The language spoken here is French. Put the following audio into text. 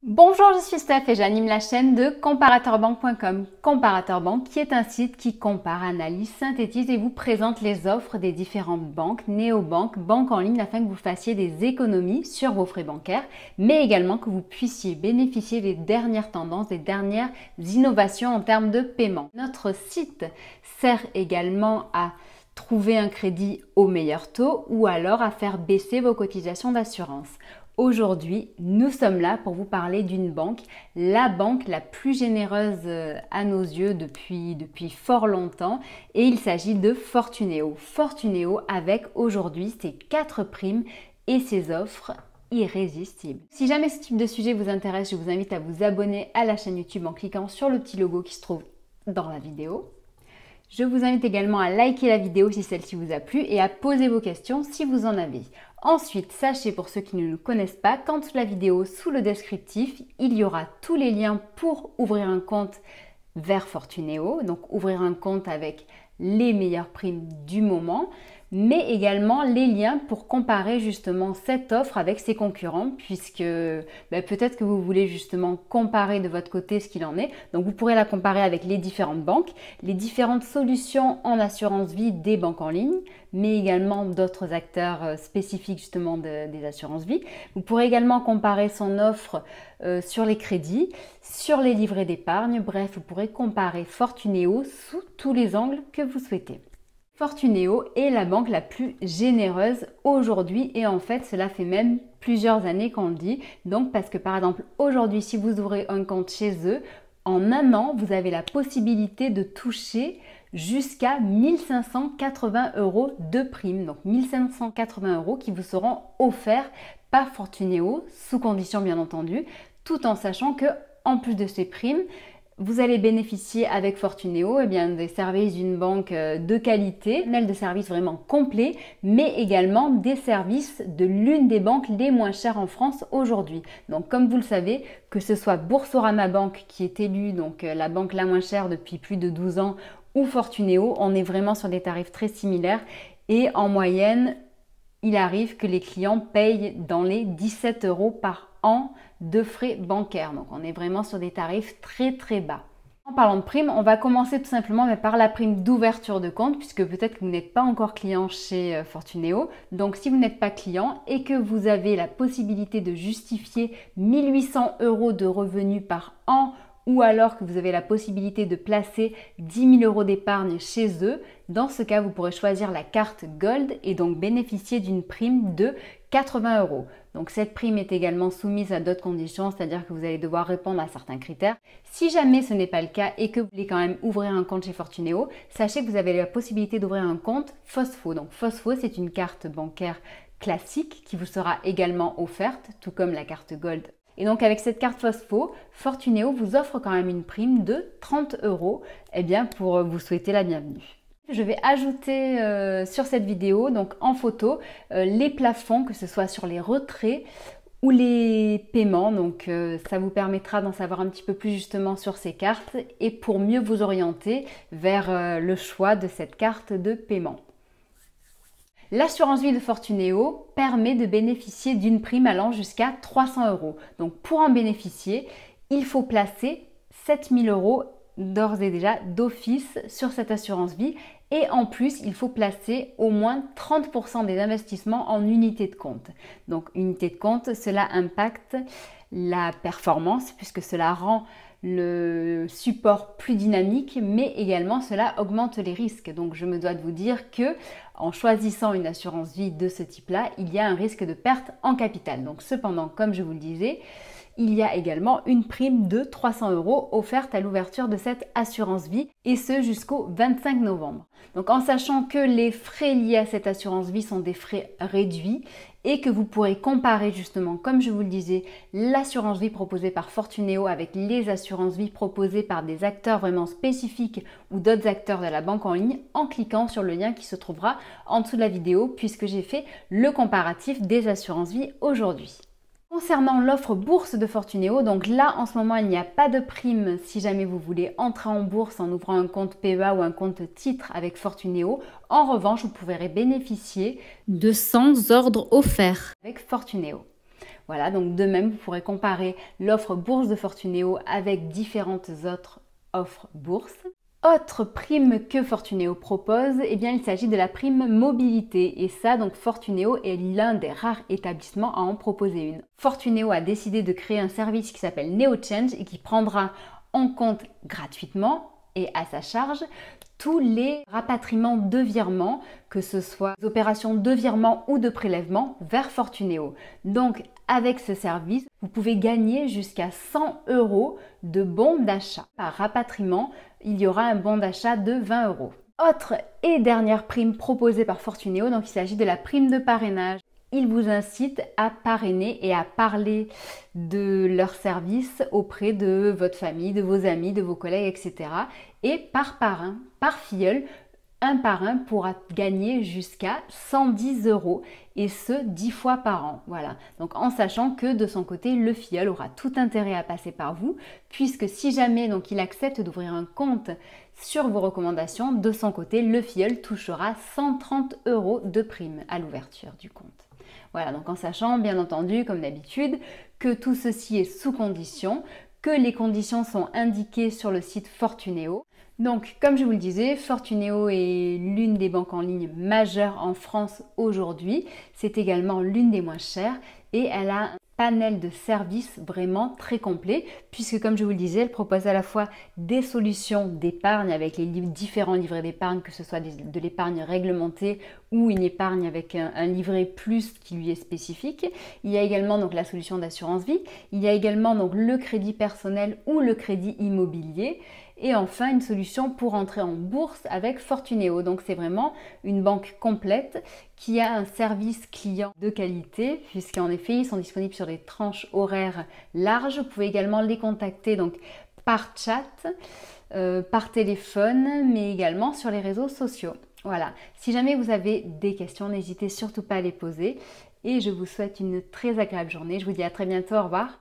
Bonjour, je suis Steph et j'anime la chaîne de comparateurbanque.com. Comparateur Banque qui est un site qui compare, analyse, synthétise et vous présente les offres des différentes banques, néobanques, banques en ligne afin que vous fassiez des économies sur vos frais bancaires, mais également que vous puissiez bénéficier des dernières tendances, des dernières innovations en termes de paiement. Notre site sert également à trouver un crédit au meilleur taux ou alors à faire baisser vos cotisations d'assurance. Aujourd'hui, nous sommes là pour vous parler d'une banque, la banque la plus généreuse à nos yeux depuis fort longtemps, et il s'agit de Fortuneo. Fortuneo avec aujourd'hui ses 4 primes et ses offres irrésistibles. Si jamais ce type de sujet vous intéresse, je vous invite à vous abonner à la chaîne YouTube en cliquant sur le petit logo qui se trouve dans la vidéo. Je vous invite également à liker la vidéo si celle-ci vous a plu et à poser vos questions si vous en avez. Ensuite, sachez pour ceux qui ne nous connaissent pas qu'en dessous de la vidéo, sous le descriptif, il y aura tous les liens pour ouvrir un compte vers Fortuneo, donc ouvrir un compte avec les meilleures primes du moment, mais également les liens pour comparer justement cette offre avec ses concurrents, puisque peut-être que vous voulez justement comparer de votre côté ce qu'il en est. Donc vous pourrez la comparer avec les différentes banques, les différentes solutions en assurance vie des banques en ligne, mais également d'autres acteurs spécifiques justement des assurances vie. Vous pourrez également comparer son offre sur les crédits, sur les livrets d'épargne. Bref, vous pourrez comparer Fortuneo sous tous les angles que vous souhaitez. Fortuneo est la banque la plus généreuse aujourd'hui et en fait cela fait même plusieurs années qu'on le dit. Donc parce que par exemple aujourd'hui si vous ouvrez un compte chez eux, en un an vous avez la possibilité de toucher jusqu'à 1580 € de prime. Donc 1580 € qui vous seront offerts par Fortuneo, sous condition bien entendu, tout en sachant que en plus de ces primes, vous allez bénéficier avec Fortuneo des services d'une banque de qualité, un de services vraiment complet, mais également des services de l'une des banques les moins chères en France aujourd'hui. Donc comme vous le savez, que ce soit Boursorama Banque qui est élue donc la banque la moins chère depuis plus de 12 ans ou Fortuneo, on est vraiment sur des tarifs très similaires et en moyenne, il arrive que les clients payent dans les 17 € par an de frais bancaires. Donc on est vraiment sur des tarifs très bas. En parlant de primes, on va commencer tout simplement par la prime d'ouverture de compte puisque peut-être que vous n'êtes pas encore client chez Fortuneo. Donc si vous n'êtes pas client et que vous avez la possibilité de justifier 1800 € de revenus par an ou alors que vous avez la possibilité de placer 10 000 € d'épargne chez eux, dans ce cas, vous pourrez choisir la carte Gold et donc bénéficier d'une prime de 80 €. Donc cette prime est également soumise à d'autres conditions, c'est-à-dire que vous allez devoir répondre à certains critères. Si jamais ce n'est pas le cas et que vous voulez quand même ouvrir un compte chez Fortuneo, sachez que vous avez la possibilité d'ouvrir un compte Fosfo. Donc Fosfo, c'est une carte bancaire classique qui vous sera également offerte, tout comme la carte Gold. Et donc avec cette carte Fosfo, Fortuneo vous offre quand même une prime de 30 € pour vous souhaiter la bienvenue. Je vais ajouter sur cette vidéo, donc en photo, les plafonds, que ce soit sur les retraits ou les paiements. Donc ça vous permettra d'en savoir un petit peu plus justement sur ces cartes et pour mieux vous orienter vers le choix de cette carte de paiement. L'assurance vie de Fortuneo permet de bénéficier d'une prime allant jusqu'à 300 €. Donc pour en bénéficier, il faut placer 7 000 € d'ores et déjà d'office sur cette assurance vie et en plus il faut placer au moins 30% des investissements en unité de compte. Donc unité de compte, cela impacte la performance puisque cela rend le support plus dynamique, mais également cela augmente les risques. Donc je me dois de vous dire que en choisissant une assurance vie de ce type-là, il y a un risque de perte en capital. Donc cependant, comme je vous le disais, il y a également une prime de 300 € offerte à l'ouverture de cette assurance vie et ce jusqu'au 25 novembre. Donc en sachant que les frais liés à cette assurance vie sont des frais réduits et que vous pourrez comparer justement, comme je vous le disais, l'assurance vie proposée par Fortuneo avec les assurances vie proposées par des acteurs vraiment spécifiques ou d'autres acteurs de la banque en ligne en cliquant sur le lien qui se trouvera en dessous de la vidéo puisque j'ai fait le comparatif des assurances vie aujourd'hui. Concernant l'offre bourse de Fortuneo, donc là en ce moment il n'y a pas de prime si jamais vous voulez entrer en bourse en ouvrant un compte PEA ou un compte titre avec Fortuneo. En revanche, vous pourrez bénéficier de 100 ordres offerts avec Fortuneo. Voilà, donc de même, vous pourrez comparer l'offre bourse de Fortuneo avec différentes autres offres bourse. Autre prime que Fortuneo propose, eh bien il s'agit de la prime mobilité et ça donc Fortuneo est l'un des rares établissements à en proposer une. Fortuneo a décidé de créer un service qui s'appelle NeoChange et qui prendra en compte gratuitement et à sa charge tous les rapatriements de virements, que ce soit des opérations de virement ou de prélèvement vers Fortuneo. Donc avec ce service, vous pouvez gagner jusqu'à 100 € de bons d'achat. Par rapatriement, il y aura un bon d'achat de 20 €. Autre et dernière prime proposée par Fortuneo, donc il s'agit de la prime de parrainage. Ils vous incitent à parrainer et à parler de leur service auprès de votre famille, de vos amis, de vos collègues, etc. Et par parrain, par filleul, un parrain pourra gagner jusqu'à 110 € et ce 10 fois par an. Voilà. Donc en sachant que de son côté, le filleul aura tout intérêt à passer par vous, puisque si jamais donc il accepte d'ouvrir un compte sur vos recommandations, de son côté, le filleul touchera 130 € de prime à l'ouverture du compte. Voilà, donc en sachant bien entendu, comme d'habitude, que tout ceci est sous condition, que les conditions sont indiquées sur le site Fortuneo. Donc, comme je vous le disais, Fortuneo est l'une des banques en ligne majeures en France aujourd'hui. C'est également l'une des moins chères et elle a un panel de services vraiment très complet puisque, comme je vous le disais, elle propose à la fois des solutions d'épargne avec les différents livrets d'épargne, que ce soit de l'épargne réglementée ou une épargne avec un livret plus qui lui est spécifique. Il y a également donc la solution d'assurance vie. Il y a également donc le crédit personnel ou le crédit immobilier. Et enfin, une solution pour entrer en bourse avec Fortuneo. Donc, c'est vraiment une banque complète qui a un service client de qualité, puisqu'en effet, ils sont disponibles sur des tranches horaires larges. Vous pouvez également les contacter donc par chat, par téléphone, mais également sur les réseaux sociaux. Voilà. Si jamais vous avez des questions, n'hésitez surtout pas à les poser. Et je vous souhaite une très agréable journée. Je vous dis à très bientôt. Au revoir.